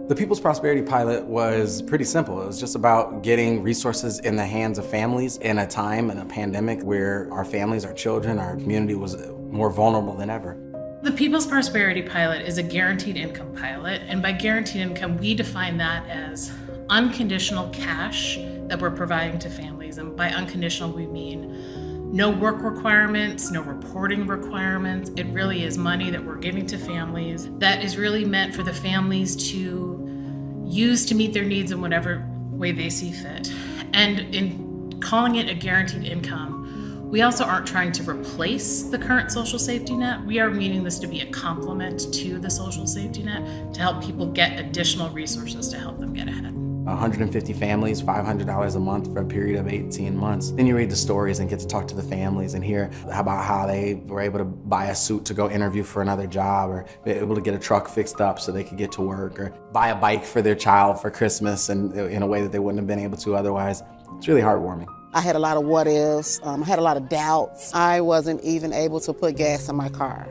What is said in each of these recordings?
The People's Prosperity Pilot was pretty simple. It was just about getting resources in the hands of families in a time, in a pandemic, where our families, our children, our community was more vulnerable than ever. The People's Prosperity Pilot is a guaranteed income pilot, and by guaranteed income, we define that as unconditional cash that we're providing to families. And by unconditional, we mean no work requirements, no reporting requirements. It really is money that we're giving to families that is really meant for the families to use to meet their needs in whatever way they see fit. And in calling it a guaranteed income, we also aren't trying to replace the current social safety net. We are meaning this to be a complement to the social safety net to help people get additional resources to help them get ahead. 150 families, $500 a month for a period of 18 months. Then you read the stories and get to talk to the families and hear about how they were able to buy a suit to go interview for another job, or be able to get a truck fixed up so they could get to work, or buy a bike for their child for Christmas and in a way that they wouldn't have been able to otherwise. It's really heartwarming. I had a lot of what ifs, I had a lot of doubts. I wasn't even able to put gas in my car.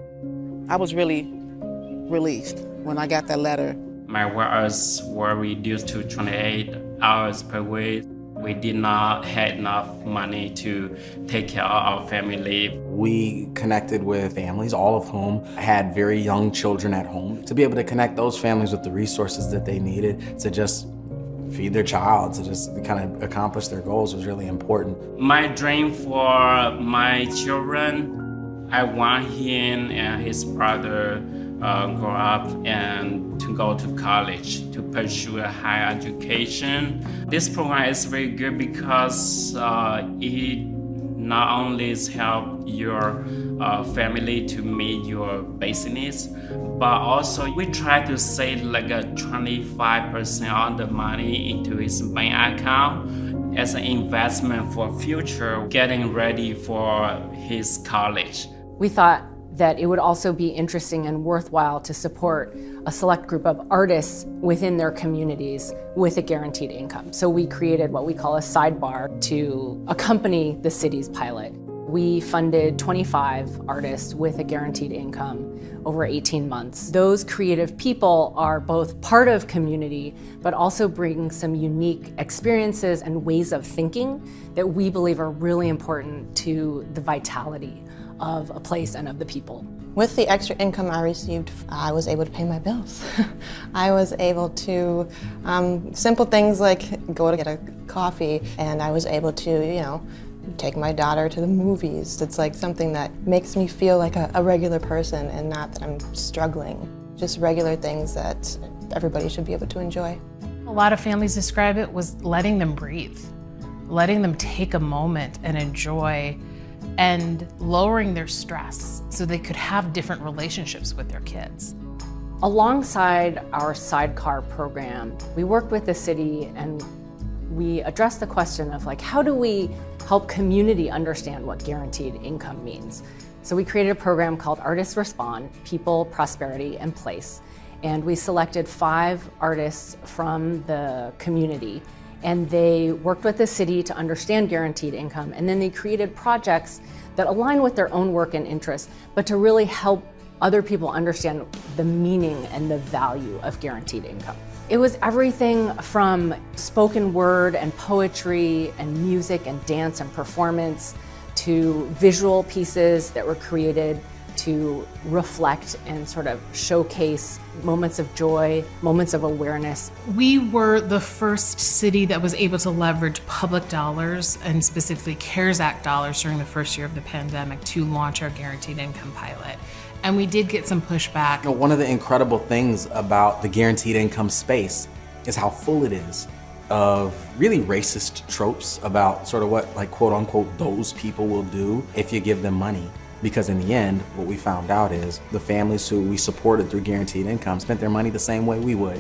I was really relieved when I got that letter. My work hours were reduced to 28 hours per week. We did not have enough money to take care of our family. We connected with families, all of whom had very young children at home, to be able to connect those families with the resources that they needed to just feed their child, to just kind of accomplish their goals was really important. My dream for my children, I want him and his brother grow up and to go to college, to pursue a higher education. This program is very good because it not only has helped your family to meet your basic needs, but also we try to save like a 25% of the money into his bank account as an investment for future, getting ready for his college. We thought that it would also be interesting and worthwhile to support a select group of artists within their communities with a guaranteed income. So we created what we call a sidebar to accompany the city's pilot. We funded 25 artists with a guaranteed income over 18 months. Those creative people are both part of community, but also bring some unique experiences and ways of thinking that we believe are really important to the vitality of a place and of the people. With the extra income I received, I was able to pay my bills. I was able to, simple things like go to get a coffee, and I was able to, take my daughter to the movies. It's like something that makes me feel like a regular person and not that I'm struggling. Just regular things that everybody should be able to enjoy. A lot of families describe it was letting them breathe, letting them take a moment and enjoy, and lowering their stress so they could have different relationships with their kids. Alongside our sidecar program, we worked with the city and we addressed the question of how do we help community understand what guaranteed income means? So we created a program called Artists Respond, People, Prosperity, and Place. And we selected 5 artists from the community, and they worked with the city to understand guaranteed income, and then they created projects that align with their own work and interests, but to really help other people understand the meaning and the value of guaranteed income. It was everything from spoken word and poetry and music and dance and performance to visual pieces that were created to reflect and sort of showcase moments of joy, moments of awareness. We were the first city that was able to leverage public dollars and specifically CARES Act dollars during the first year of the pandemic to launch our guaranteed income pilot. And we did get some pushback. One of the incredible things about the guaranteed income space is how full it is of really racist tropes about sort of what, quote unquote, those people will do if you give them money. Because in the end, what we found out is the families who we supported through guaranteed income spent their money the same way we would.